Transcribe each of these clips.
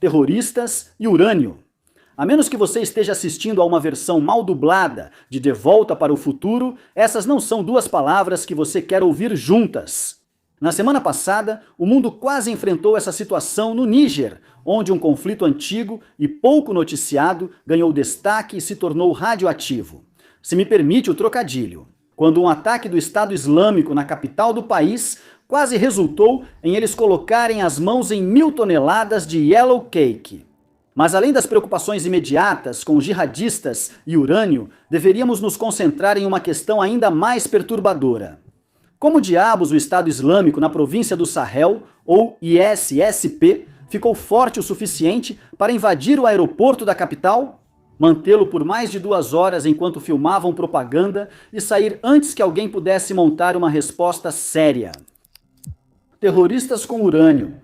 terroristas e urânio. A menos que você esteja assistindo a uma versão mal dublada de De Volta para o Futuro, essas não são duas palavras que você quer ouvir juntas. Na semana passada, o mundo quase enfrentou essa situação no Níger, onde um conflito antigo e pouco noticiado ganhou destaque e se tornou radioativo. Se me permite o trocadilho. Quando um ataque do Estado Islâmico na capital do país quase resultou em eles colocarem as mãos em 1.000 toneladas de yellow cake. Mas além das preocupações imediatas com jihadistas e urânio, deveríamos nos concentrar em uma questão ainda mais perturbadora. Como diabos o Estado Islâmico na província do Sahel, ou ISSP, ficou forte o suficiente para invadir o aeroporto da capital, mantê-lo por mais de 2 horas enquanto filmavam propaganda e sair antes que alguém pudesse montar uma resposta séria? Terroristas com urânio.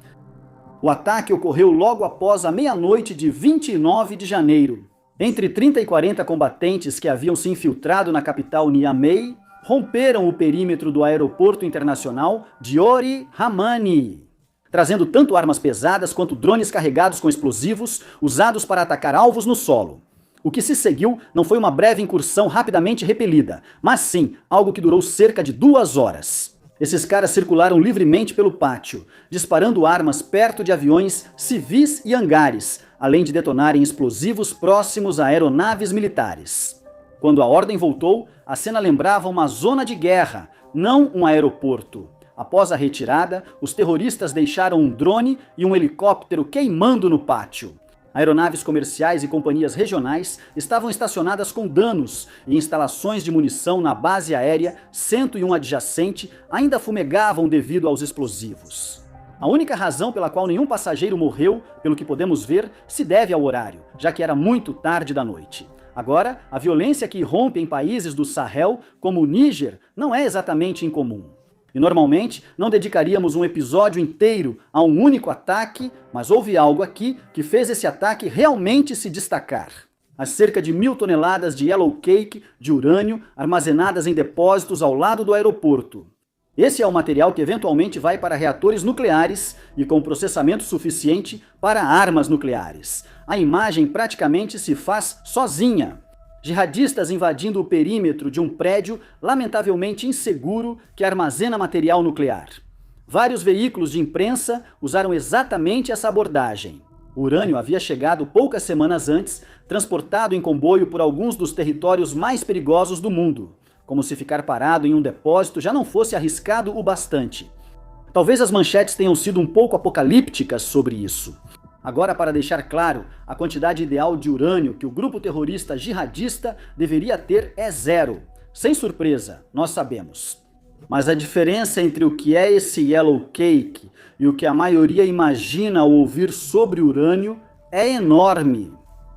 O ataque ocorreu logo após a meia-noite de 29 de janeiro. Entre 30 e 40 combatentes que haviam se infiltrado na capital Niamey romperam o perímetro do aeroporto internacional Diori Hamani, trazendo tanto armas pesadas quanto drones carregados com explosivos usados para atacar alvos no solo. O que se seguiu não foi uma breve incursão rapidamente repelida, mas sim algo que durou cerca de 2 horas. Esses caras circularam livremente pelo pátio, disparando armas perto de aviões, civis e hangares, além de detonarem explosivos próximos a aeronaves militares. Quando a ordem voltou, a cena lembrava uma zona de guerra, não um aeroporto. Após a retirada, os terroristas deixaram um drone e um helicóptero queimando no pátio. Aeronaves comerciais e companhias regionais estavam estacionadas com danos e instalações de munição na base aérea 101 adjacente ainda fumegavam devido aos explosivos. A única razão pela qual nenhum passageiro morreu, pelo que podemos ver, se deve ao horário, já que era muito tarde da noite. Agora, a violência que irrompe em países do Sahel, como o Níger, não é exatamente incomum. E normalmente não dedicaríamos um episódio inteiro a um único ataque, mas houve algo aqui que fez esse ataque realmente se destacar. As cerca de 1.000 toneladas de yellow cake de urânio armazenadas em depósitos ao lado do aeroporto. Esse é o material que eventualmente vai para reatores nucleares e com processamento suficiente para armas nucleares. A imagem praticamente se faz sozinha. Jihadistas invadindo o perímetro de um prédio lamentavelmente inseguro que armazena material nuclear. Vários veículos de imprensa usaram exatamente essa abordagem. O urânio havia chegado poucas semanas antes, transportado em comboio por alguns dos territórios mais perigosos do mundo, como se ficar parado em um depósito já não fosse arriscado o bastante. Talvez as manchetes tenham sido um pouco apocalípticas sobre isso. Agora, para deixar claro, a quantidade ideal de urânio que o grupo terrorista jihadista deveria ter é 0. Sem surpresa, nós sabemos. Mas a diferença entre o que é esse yellow cake e o que a maioria imagina ao ouvir sobre urânio é enorme.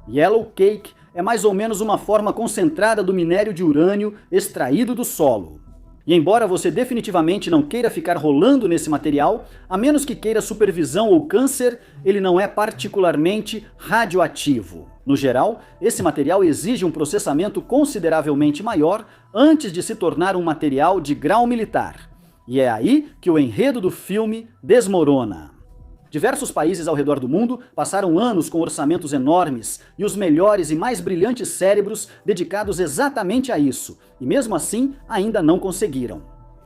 Yellow cake é mais ou menos uma forma concentrada do minério de urânio extraído do solo. E embora você definitivamente não queira ficar rolando nesse material, a menos que queira supervisão ou câncer, ele não é particularmente radioativo. No geral, esse material exige um processamento consideravelmente maior antes de se tornar um material de grau militar. E é aí que o enredo do filme desmorona. Diversos países ao redor do mundo passaram anos com orçamentos enormes e os melhores e mais brilhantes cérebros dedicados exatamente a isso, e mesmo assim ainda não conseguiram.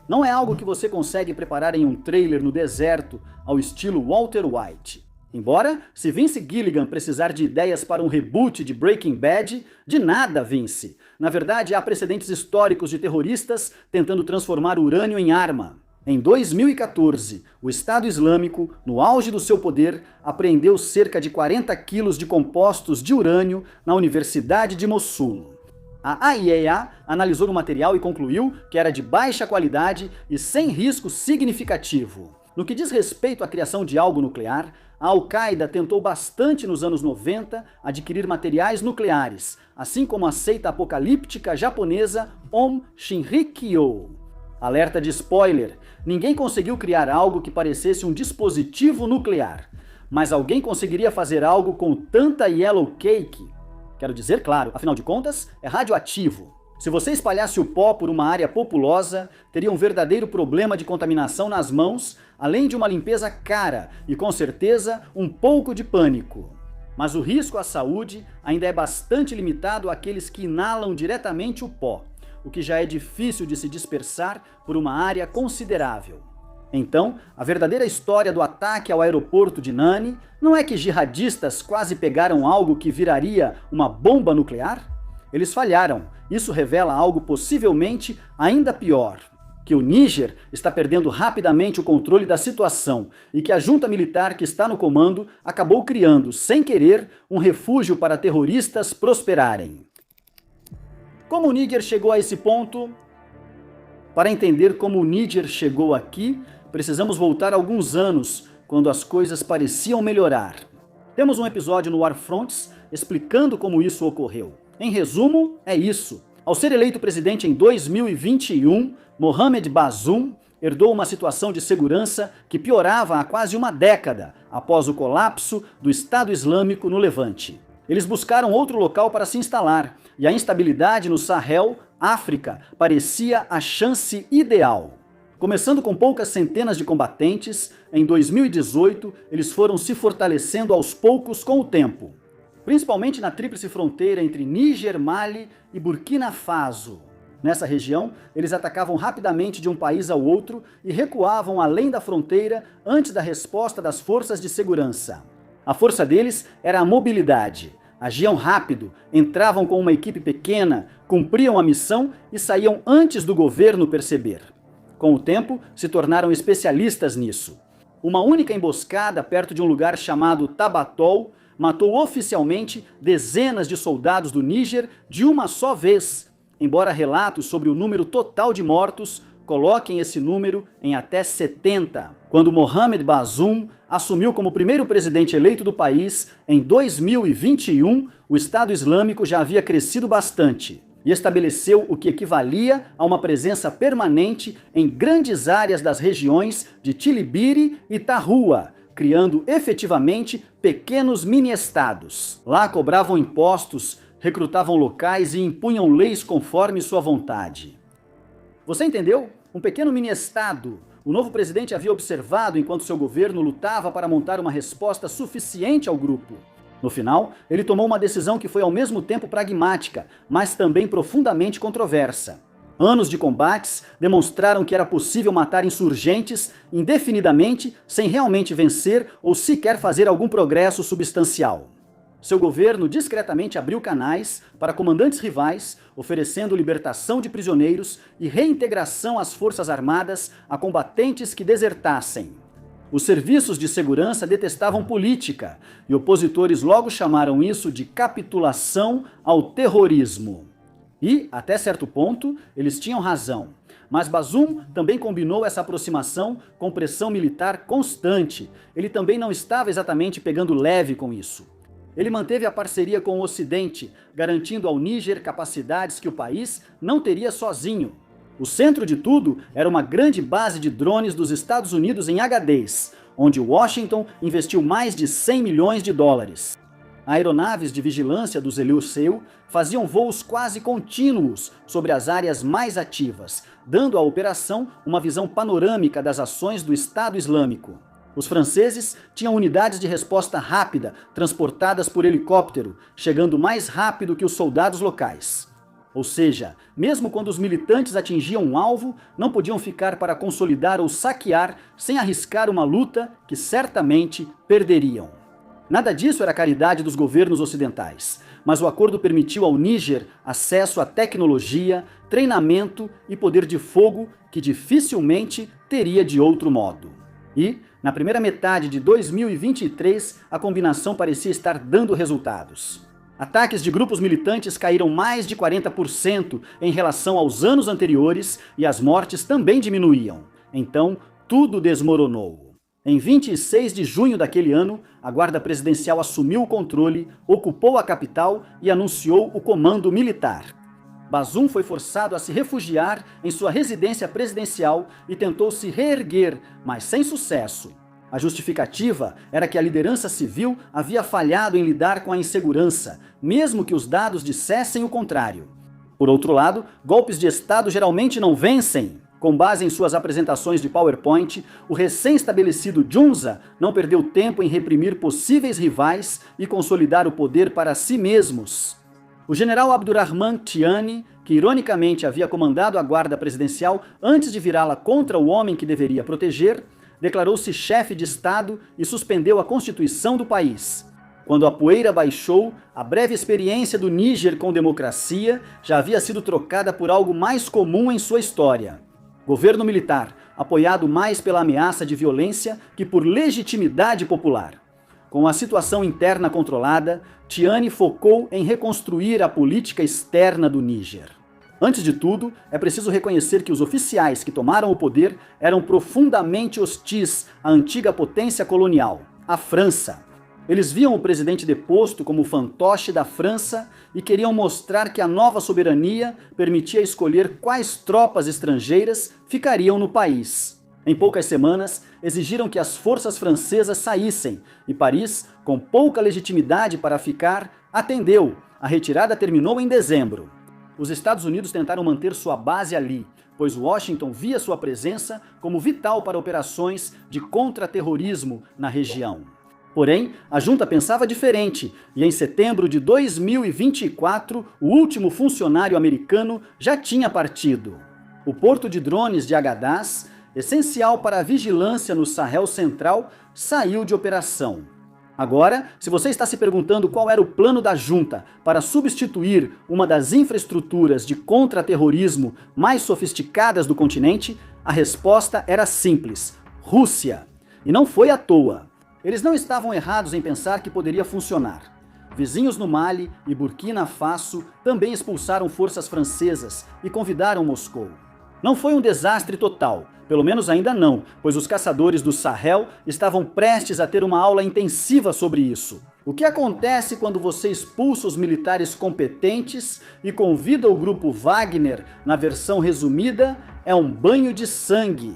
Não é algo que você consegue preparar em um trailer no deserto, ao estilo Walter White. Embora, se Vince Gilligan precisar de ideias para um reboot de Breaking Bad, de nada, Vince. Na verdade, há precedentes históricos de terroristas tentando transformar o urânio em arma. Em 2014, o Estado Islâmico, no auge do seu poder, apreendeu cerca de 40 quilos de compostos de urânio na Universidade de Mossul. A AIEA analisou o material e concluiu que era de baixa qualidade e sem risco significativo. No que diz respeito à criação de algo nuclear, a Al-Qaeda tentou bastante nos anos 90 adquirir materiais nucleares, assim como a seita apocalíptica japonesa Aum Shinrikyo. Alerta de spoiler, ninguém conseguiu criar algo que parecesse um dispositivo nuclear. Mas alguém conseguiria fazer algo com tanta yellow cake? Quero dizer, claro, afinal de contas, é radioativo. Se você espalhasse o pó por uma área populosa, teria um verdadeiro problema de contaminação nas mãos, além de uma limpeza cara e, com certeza, um pouco de pânico. Mas o risco à saúde ainda é bastante limitado àqueles que inalam diretamente o pó, o que já é difícil de se dispersar por uma área considerável. Então, a verdadeira história do ataque ao aeroporto de Nani não é que jihadistas quase pegaram algo que viraria uma bomba nuclear? Eles falharam. Isso revela algo possivelmente ainda pior: que o Níger está perdendo rapidamente o controle da situação e que a junta militar que está no comando acabou criando, sem querer, um refúgio para terroristas prosperarem. Como o Níger chegou a esse ponto? Para entender como o Níger chegou aqui, precisamos voltar alguns anos, quando as coisas pareciam melhorar. Temos um episódio no War Fronts explicando como isso ocorreu. Em resumo, é isso. Ao ser eleito presidente em 2021, Mohamed Bazoum herdou uma situação de segurança que piorava há quase uma década após o colapso do Estado Islâmico no Levante. Eles buscaram outro local para se instalar, e a instabilidade no Sahel, África, parecia a chance ideal. Começando com poucas centenas de combatentes, em 2018 eles foram se fortalecendo aos poucos com o tempo, principalmente na tríplice fronteira entre Níger, Mali e Burkina Faso. Nessa região, eles atacavam rapidamente de um país ao outro e recuavam além da fronteira antes da resposta das forças de segurança. A força deles era a mobilidade. Agiam rápido, entravam com uma equipe pequena, cumpriam a missão e saíam antes do governo perceber. Com o tempo, se tornaram especialistas nisso. Uma única emboscada perto de um lugar chamado Tabatol matou oficialmente dezenas de soldados do Níger de uma só vez, embora relatos sobre o número total de mortos coloquem esse número em até 70. Quando Mohamed Bazoum assumiu como primeiro presidente eleito do país, em 2021, o Estado Islâmico já havia crescido bastante e estabeleceu o que equivalia a uma presença permanente em grandes áreas das regiões de Tilibiri e Tarhua, criando efetivamente pequenos mini-estados. Lá cobravam impostos, recrutavam locais e impunham leis conforme sua vontade. Você entendeu? Um pequeno mini-estado. O novo presidente havia observado enquanto seu governo lutava para montar uma resposta suficiente ao grupo. No final, ele tomou uma decisão que foi ao mesmo tempo pragmática, mas também profundamente controversa. Anos de combates demonstraram que era possível matar insurgentes indefinidamente sem realmente vencer ou sequer fazer algum progresso substancial. Seu governo discretamente abriu canais para comandantes rivais, oferecendo libertação de prisioneiros e reintegração às forças armadas a combatentes que desertassem. Os serviços de segurança detestavam política, e opositores logo chamaram isso de capitulação ao terrorismo. E, até certo ponto, eles tinham razão. Mas Bazoum também combinou essa aproximação com pressão militar constante. Ele também não estava exatamente pegando leve com isso. Ele manteve a parceria com o Ocidente, garantindo ao Níger capacidades que o país não teria sozinho. O centro de tudo era uma grande base de drones dos Estados Unidos em Agadez, onde Washington investiu mais de 100 milhões de dólares. Aeronaves de vigilância dos Eleuceu faziam voos quase contínuos sobre as áreas mais ativas, dando à operação uma visão panorâmica das ações do Estado Islâmico. Os franceses tinham unidades de resposta rápida, transportadas por helicóptero, chegando mais rápido que os soldados locais. Ou seja, mesmo quando os militantes atingiam um alvo, não podiam ficar para consolidar ou saquear sem arriscar uma luta que certamente perderiam. Nada disso era caridade dos governos ocidentais, mas o acordo permitiu ao Níger acesso à tecnologia, treinamento e poder de fogo que dificilmente teria de outro modo. E, na primeira metade de 2023, a combinação parecia estar dando resultados. Ataques de grupos militantes caíram mais de 40% em relação aos anos anteriores e as mortes também diminuíam. Então, tudo desmoronou. Em 26 de junho daquele ano, a Guarda Presidencial assumiu o controle, ocupou a capital e anunciou o comando militar. Bazoum foi forçado a se refugiar em sua residência presidencial e tentou se reerguer, mas sem sucesso. A justificativa era que a liderança civil havia falhado em lidar com a insegurança, mesmo que os dados dissessem o contrário. Por outro lado, golpes de Estado geralmente não vencem. Com base em suas apresentações de PowerPoint, o recém-estabelecido Junza não perdeu tempo em reprimir possíveis rivais e consolidar o poder para si mesmos. O general Abdurrahman Tiani, que ironicamente havia comandado a guarda presidencial antes de virá-la contra o homem que deveria proteger, declarou-se chefe de Estado e suspendeu a Constituição do país. Quando a poeira baixou, a breve experiência do Níger com democracia já havia sido trocada por algo mais comum em sua história. Governo militar, apoiado mais pela ameaça de violência que por legitimidade popular. Com a situação interna controlada, Tiani focou em reconstruir a política externa do Níger. Antes de tudo, é preciso reconhecer que os oficiais que tomaram o poder eram profundamente hostis à antiga potência colonial, a França. Eles viam o presidente deposto como o fantoche da França e queriam mostrar que a nova soberania permitia escolher quais tropas estrangeiras ficariam no país. Em poucas semanas, exigiram que as forças francesas saíssem e Paris, com pouca legitimidade para ficar, atendeu. A retirada terminou em dezembro. Os Estados Unidos tentaram manter sua base ali, pois Washington via sua presença como vital para operações de contra-terrorismo na região. Porém, a junta pensava diferente e em setembro de 2024, o último funcionário americano já tinha partido. O porto de drones de Agadez, essencial para a vigilância no Sahel Central, saiu de operação. Agora, se você está se perguntando qual era o plano da junta para substituir uma das infraestruturas de contra-terrorismo mais sofisticadas do continente, a resposta era simples: Rússia. E não foi à toa. Eles não estavam errados em pensar que poderia funcionar. Vizinhos no Mali e Burkina Faso também expulsaram forças francesas e convidaram Moscou. Não foi um desastre total, pelo menos ainda não, pois os caçadores do Sahel estavam prestes a ter uma aula intensiva sobre isso. O que acontece quando você expulsa os militares competentes e convida o grupo Wagner, na versão resumida, é um banho de sangue.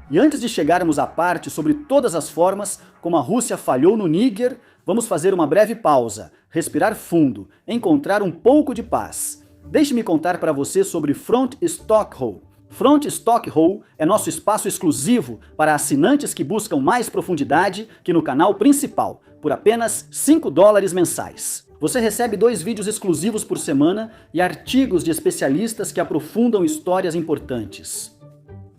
E antes de chegarmos à parte sobre todas as formas como a Rússia falhou no Níger, vamos fazer uma breve pausa, respirar fundo, encontrar um pouco de paz. Deixe-me contar para você sobre Front Stockholm. Front Stockholm é nosso espaço exclusivo para assinantes que buscam mais profundidade que no canal principal, por apenas $5 mensais. Você recebe 2 vídeos exclusivos por semana e artigos de especialistas que aprofundam histórias importantes.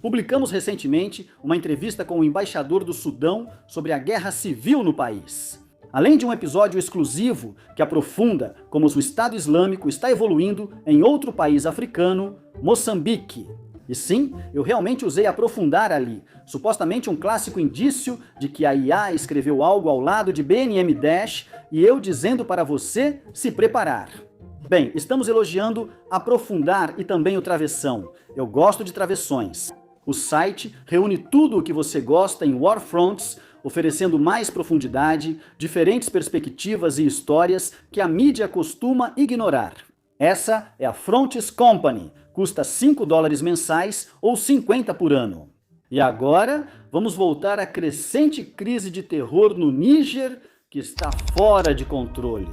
Publicamos recentemente uma entrevista com o embaixador do Sudão sobre a guerra civil no país. Além de um episódio exclusivo que aprofunda como o Estado Islâmico está evoluindo em outro país africano, Moçambique. E sim, eu realmente usei aprofundar ali, supostamente um clássico indício de que a IA escreveu algo ao lado de BNM Dash e eu dizendo para você se preparar. Bem, estamos elogiando aprofundar e também o travessão. Eu gosto de travessões. O site reúne tudo o que você gosta em Warfronts, oferecendo mais profundidade, diferentes perspectivas e histórias que a mídia costuma ignorar. Essa é a Fronts Company, custa $5 mensais ou 50 por ano. E agora, vamos voltar à crescente crise de terror no Níger, que está fora de controle.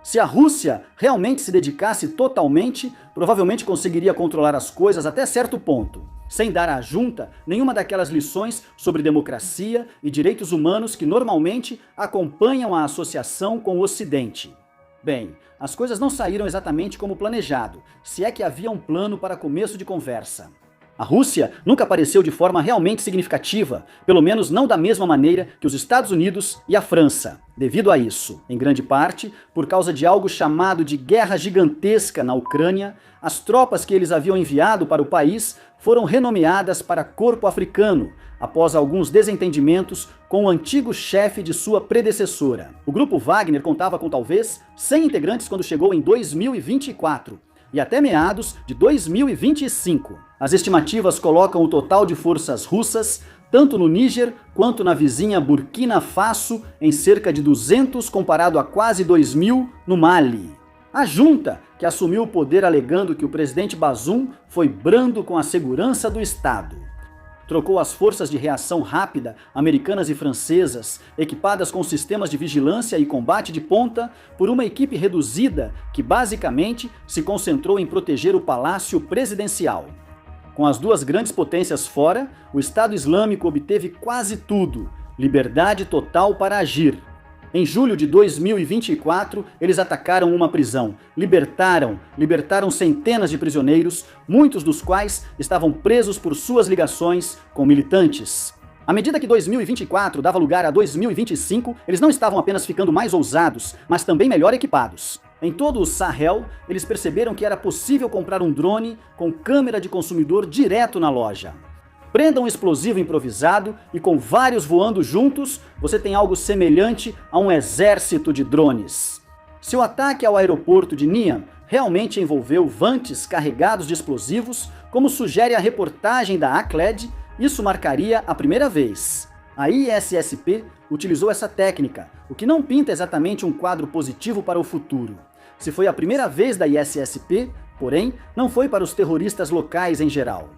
Se a Rússia realmente se dedicasse totalmente, provavelmente conseguiria controlar as coisas até certo ponto, sem dar à junta nenhuma daquelas lições sobre democracia e direitos humanos que normalmente acompanham a associação com o Ocidente. Bem, as coisas não saíram exatamente como planejado, se é que havia um plano para começo de conversa. A Rússia nunca apareceu de forma realmente significativa, pelo menos não da mesma maneira que os Estados Unidos e a França, devido a isso, em grande parte, por causa de algo chamado de guerra gigantesca na Ucrânia, as tropas que eles haviam enviado para o país foram renomeadas para Corpo Africano, após alguns desentendimentos com o antigo chefe de sua predecessora. O grupo Wagner contava com talvez 100 integrantes quando chegou em 2024, e até meados de 2025. As estimativas colocam o total de forças russas, tanto no Níger quanto na vizinha Burkina Faso, em cerca de 200 comparado a quase 2.000 no Mali. A junta, que assumiu o poder alegando que o presidente Bazoum foi brando com a segurança do Estado. Trocou as forças de reação rápida, americanas e francesas, equipadas com sistemas de vigilância e combate de ponta, por uma equipe reduzida que basicamente se concentrou em proteger o palácio presidencial. Com as duas grandes potências fora, o Estado Islâmico obteve quase tudo: liberdade total para agir. Em julho de 2024, eles atacaram uma prisão, libertaram centenas de prisioneiros, muitos dos quais estavam presos por suas ligações com militantes. À medida que 2024 dava lugar a 2025, eles não estavam apenas ficando mais ousados, mas também melhor equipados. Em todo o Sahel, eles perceberam que era possível comprar um drone com câmera de consumidor direto na loja. Prenda um explosivo improvisado e com vários voando juntos, você tem algo semelhante a um exército de drones. Se o ataque ao aeroporto de Niamey realmente envolveu vantes carregados de explosivos, como sugere a reportagem da Acled, isso marcaria a primeira vez. A ISSP utilizou essa técnica, o que não pinta exatamente um quadro positivo para o futuro. Se foi a primeira vez da ISSP, porém, não foi para os terroristas locais em geral.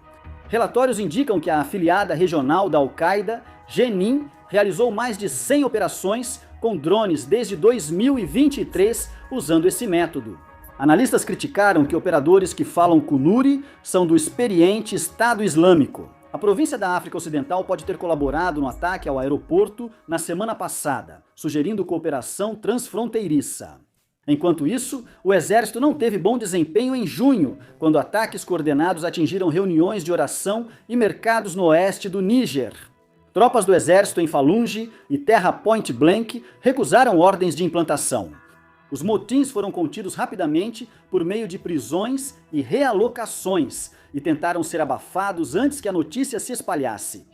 Relatórios indicam que a afiliada regional da Al-Qaeda, Jenin, realizou mais de 100 operações com drones desde 2023 usando esse método. Analistas criticaram que operadores que falam Kunuri são do experiente Estado Islâmico. A província da África Ocidental pode ter colaborado no ataque ao aeroporto na semana passada, sugerindo cooperação transfronteiriça. Enquanto isso, o exército não teve bom desempenho em junho, quando ataques coordenados atingiram reuniões de oração e mercados no oeste do Níger. Tropas do exército em Falunge e Terra Point Blank recusaram ordens de implantação. Os motins foram contidos rapidamente por meio de prisões e realocações e tentaram ser abafados antes que a notícia se espalhasse.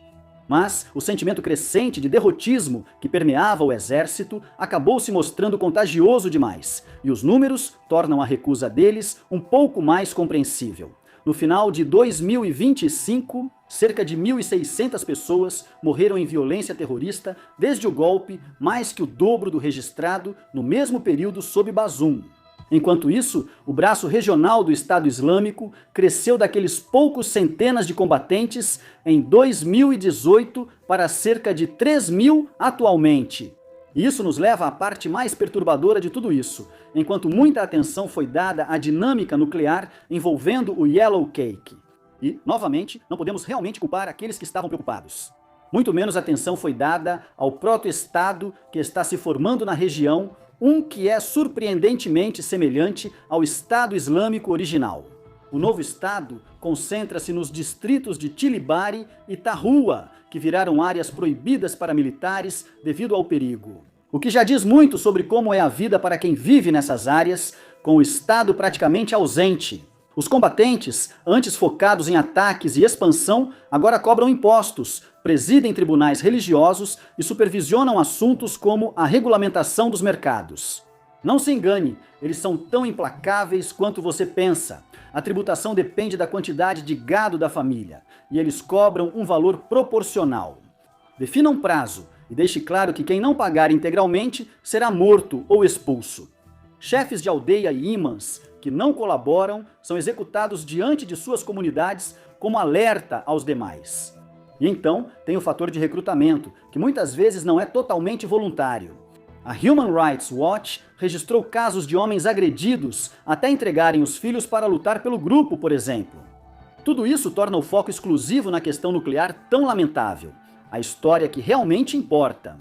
Mas o sentimento crescente de derrotismo que permeava o exército acabou se mostrando contagioso demais, e os números tornam a recusa deles um pouco mais compreensível. No final de 2025, cerca de 1.600 pessoas morreram em violência terrorista desde o golpe, mais que o dobro do registrado no mesmo período sob Bazoum. Enquanto isso, o braço regional do Estado Islâmico cresceu daqueles poucos centenas de combatentes em 2018 para cerca de 3.000 atualmente. E isso nos leva à parte mais perturbadora de tudo isso, enquanto muita atenção foi dada à dinâmica nuclear envolvendo o Yellow Cake. E, novamente, não podemos realmente culpar aqueles que estavam preocupados. Muito menos atenção foi dada ao proto-estado que está se formando na região, um que é surpreendentemente semelhante ao Estado Islâmico original. O novo Estado concentra-se nos distritos de Tilibari e Tarhua, que viraram áreas proibidas para militares devido ao perigo. O que já diz muito sobre como é a vida para quem vive nessas áreas, com o Estado praticamente ausente. Os combatentes, antes focados em ataques e expansão, agora cobram impostos, presidem tribunais religiosos e supervisionam assuntos como a regulamentação dos mercados. Não se engane, eles são tão implacáveis quanto você pensa. A tributação depende da quantidade de gado da família, e eles cobram um valor proporcional. Defina um prazo e deixe claro que quem não pagar integralmente será morto ou expulso. Chefes de aldeia e imãs que não colaboram são executados diante de suas comunidades como alerta aos demais. E então tem o fator de recrutamento, que muitas vezes não é totalmente voluntário. A Human Rights Watch registrou casos de homens agredidos até entregarem os filhos para lutar pelo grupo, por exemplo. Tudo isso torna o foco exclusivo na questão nuclear tão lamentável, a história que realmente importa.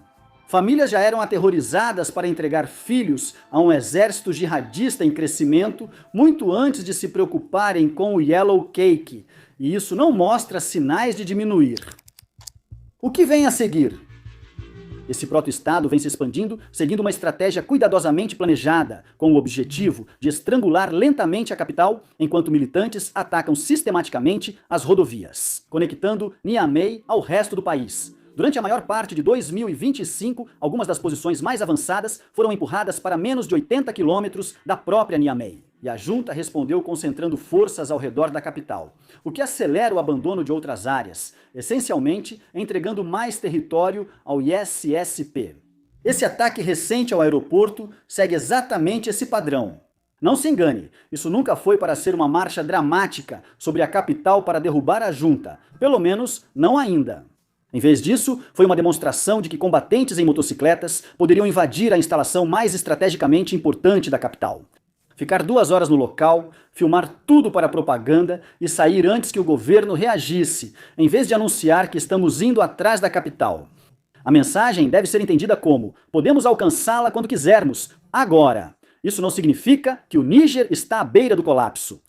Famílias já eram aterrorizadas para entregar filhos a um exército jihadista em crescimento muito antes de se preocuparem com o Yellow Cake, e isso não mostra sinais de diminuir. O que vem a seguir? Esse proto-estado vem se expandindo, seguindo uma estratégia cuidadosamente planejada, com o objetivo de estrangular lentamente a capital, enquanto militantes atacam sistematicamente as rodovias, conectando Niamey ao resto do país. Durante a maior parte de 2025, algumas das posições mais avançadas foram empurradas para menos de 80 quilômetros da própria Niamey. E a junta respondeu concentrando forças ao redor da capital, o que acelera o abandono de outras áreas, essencialmente entregando mais território ao ISSP. Esse ataque recente ao aeroporto segue exatamente esse padrão. Não se engane, isso nunca foi para ser uma marcha dramática sobre a capital para derrubar a junta, pelo menos não ainda. Em vez disso, foi uma demonstração de que combatentes em motocicletas poderiam invadir a instalação mais estrategicamente importante da capital. Ficar 2 horas no local, filmar tudo para propaganda e sair antes que o governo reagisse, em vez de anunciar que estamos indo atrás da capital. A mensagem deve ser entendida como: podemos alcançá-la quando quisermos, agora. Isso não significa que o Níger está à beira do colapso.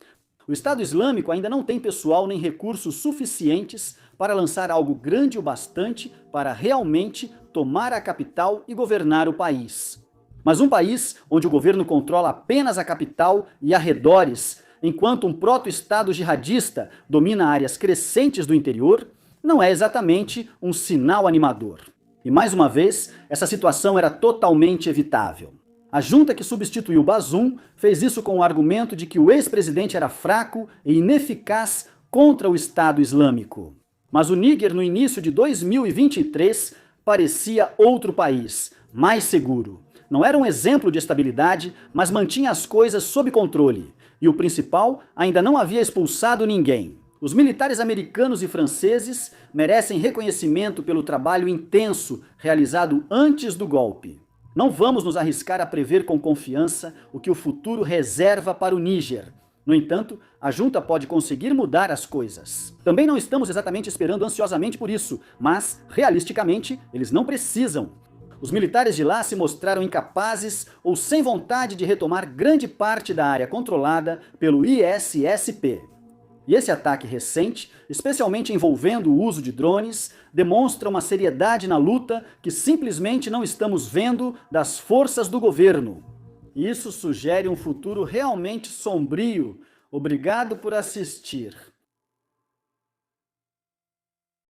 O Estado Islâmico ainda não tem pessoal nem recursos suficientes para lançar algo grande o bastante para realmente tomar a capital e governar o país. Mas um país onde o governo controla apenas a capital e arredores, enquanto um proto-estado jihadista domina áreas crescentes do interior, não é exatamente um sinal animador. E mais uma vez, essa situação era totalmente evitável. A junta que substituiu Bazoum fez isso com o argumento de que o ex-presidente era fraco e ineficaz contra o Estado Islâmico. Mas o Níger, no início de 2023, parecia outro país, mais seguro. Não era um exemplo de estabilidade, mas mantinha as coisas sob controle. E o principal, ainda não havia expulsado ninguém. Os militares americanos e franceses merecem reconhecimento pelo trabalho intenso realizado antes do golpe. Não vamos nos arriscar a prever com confiança o que o futuro reserva para o Níger. No entanto, a junta pode conseguir mudar as coisas. Também não estamos exatamente esperando ansiosamente por isso, mas, realisticamente, eles não precisam. Os militares de lá se mostraram incapazes ou sem vontade de retomar grande parte da área controlada pelo ISSP. E esse ataque recente, especialmente envolvendo o uso de drones, demonstra uma seriedade na luta que simplesmente não estamos vendo das forças do governo. Isso sugere um futuro realmente sombrio. Obrigado por assistir.